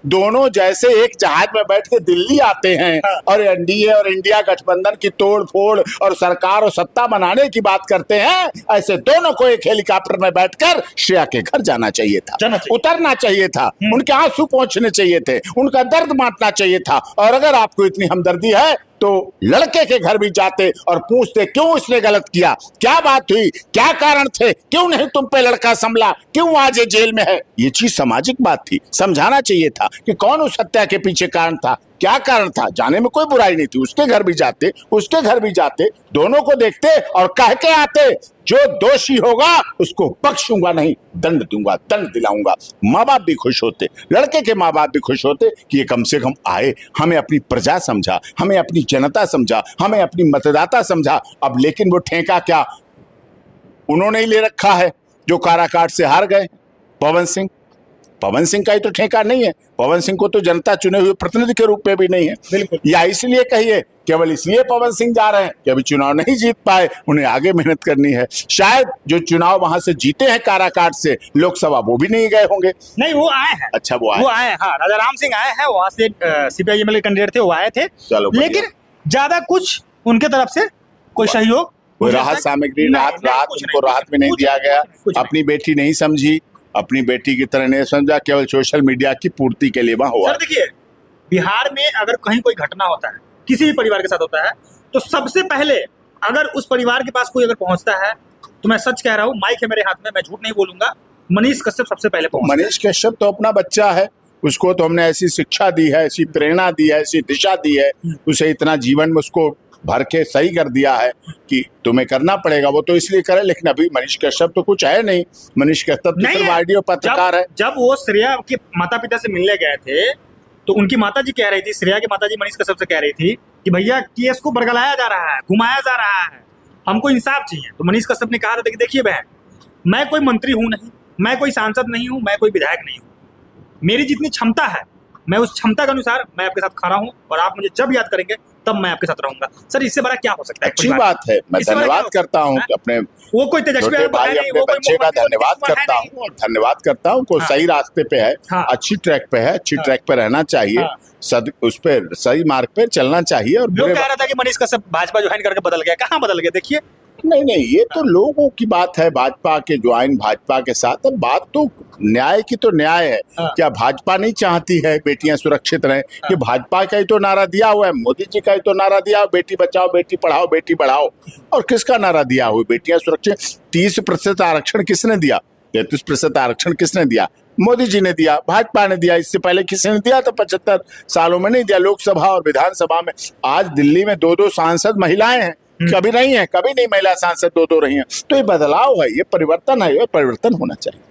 दोनों जैसे एक जहाज में बैठ के दिल्ली आते हैं और एनडीए और इंडिया गठबंधन की तोड़ फोड़ और सरकार और सत्ता बनाने की बात करते हैं, ऐसे दोनों को एक हेलीकॉप्टर में बैठकर श्रेया के घर जाना चाहिए था, उतरना चाहिए था, उनके आंसू पहुंचने चाहिए थे, उनका दर्द बांटना चाहिए था। और अगर आपको इतनी हमदर्दी है तो लड़के के घर भी जाते और पूछते क्यों इसने गलत किया, क्या बात हुई, क्या कारण थे, क्यों नहीं तुम पे लड़का संभला, क्यों आज ये जेल में है। ये चीज सामाजिक बात थी, समझाना चाहिए था कि कौन उस हत्या के पीछे कारण था, क्या कारण था। जाने में कोई बुराई नहीं थी, उसके घर भी जाते, उसके घर भी जाते, दोनों को देखते और कह के आते जो दोषी होगा उसको बख्शूंगा नहीं, दंड दूंगा, दंड दिलाऊंगा। माँ बाप भी खुश होते, लड़के के माँ बाप भी खुश होते कि ये कम से कम आए, हमें अपनी प्रजा समझा, हमें अपनी जनता समझा, हमें अपनी मतदाता समझा। अब लेकिन वो ठेका क्या उन्होंने ही ले रखा है जो काराकाट से हार गए। पवन सिंह का ही तो ठेका नहीं है, पवन सिंह को तो जनता चुने हुए प्रतिनिधि के रूप में भी नहीं है। बिल्कुल, या इसलिए कहिए केवल इसलिए पवन सिंह जा रहे हैं कि अभी चुनाव नहीं जीत पाए, उन्हें आगे मेहनत करनी है। शायद जो चुनाव वहां से जीते हैं काराकाट से लोकसभा, वो भी नहीं गए होंगे। नहीं, वो आए हैं। अच्छा, वो आए हैं। हाँ, राजा राम सिंह आए हैं, वहां से सीपीआई एमएलए कैंडिडेट थे, वो आए थे। चलो, लेकिन ज्यादा कुछ उनके तरफ से कोई सहयोग, कोई राहत सामग्री, उनको राहत में नहीं दिया गया। अपनी बेटी नहीं समझी, अपनी बेटी की तरह नहीं समझा, केवल सोशल मीडिया की पूर्ति के लिए वहां हुआ। सर देखिए, बिहार में अगर कहीं कोई घटना होता है, किसी भी परिवार के साथ होता है, तो सबसे पहले अगर उस परिवार के पास कोई अगर पहुंचता है, तो मैं सच कह रहा हूँ, माइक है मेरे हाथ में, मैं झूठ नहीं बोलूंगा, मनीष कश्यप सबसे पहले पहुंचता है। मनीष कश्यप तो अपना बच्चा है, उसको तो हमने ऐसी शिक्षा दी है, ऐसी प्रेरणा दी है, ऐसी दिशा दी है, उसे इतना जीवन में उसको भर के सही कर दिया है कि तुम्हें करना पड़ेगा। वो तो इसलिए करे, लेकिन अभी मनीष कश्यप तो कुछ है नहीं। मनीष कश्यप तो सिर्फ आइडियो पत्रकार है। जब वो श्रेया के माता पिता से मिलने गए थे, तो उनकी माता जी कह रही थी, श्रेया की माता जी मनीष कश्यप से कह रही थी कि भैया केस को बरगलाया जा रहा है, घुमाया जा रहा है, हमको इंसाफ चाहिए। तो मनीष कश्यप ने कहा था कि देखिए बहन, मैं कोई मंत्री हूं नहीं, मैं कोई सांसद नहीं हूं, मैं कोई विधायक नहीं हूं, मेरी जितनी क्षमता है मैं उस क्षमता के अनुसार मैं आपके साथ खड़ा हूं, और आप मुझे जब याद करेंगे तब मैं आपके साथ रहूंगा। सर, इससे बड़ा क्या हो सकता है? अच्छी बात है, मैं धन्यवाद करता हूँ अपने वो कोई तेजस्वी भाई, अपने बच्चे का धन्यवाद करता हूँ और धन्यवाद करता हूँ को सही रास्ते पे है, अच्छी ट्रैक पे है, अच्छी ट्रैक पे रहना चाहिए, उस पर सही मार्ग पे चलना चाहिए। और लोग कह रहा था कि मनीष कश्यप भाजपा ज्वाइन करके बदल गया, कहाँ बदल गया? देखिए, नहीं, ये तो लोगों की बात है, भाजपा के ज्वाइन भाजपा के साथ। अब बात तो न्याय की तो न्याय है। क्या भाजपा नहीं चाहती है बेटियां सुरक्षित रहें? कि भाजपा का ही तो नारा दिया हुआ है, मोदी जी का ही तो नारा दिया, बेटी बचाओ, बेटी पढ़ाओ, बेटी बढ़ाओ। और किसका नारा दिया हुआ? बेटियां सुरक्षित। 30% आरक्षण किसने दिया? 33% आरक्षण किसने दिया? मोदी जी ने दिया, भाजपा ने दिया। इससे पहले किसी ने दिया? तो 75 सालों में नहीं दिया। लोकसभा और विधानसभा में आज दिल्ली में 2-2 सांसद महिलाएं हैं, कभी नहीं है, कभी नहीं महिला सांसद 2-2 रही हैं। तो ये बदलाव है, ये परिवर्तन है, ये परिवर्तन होना चाहिए।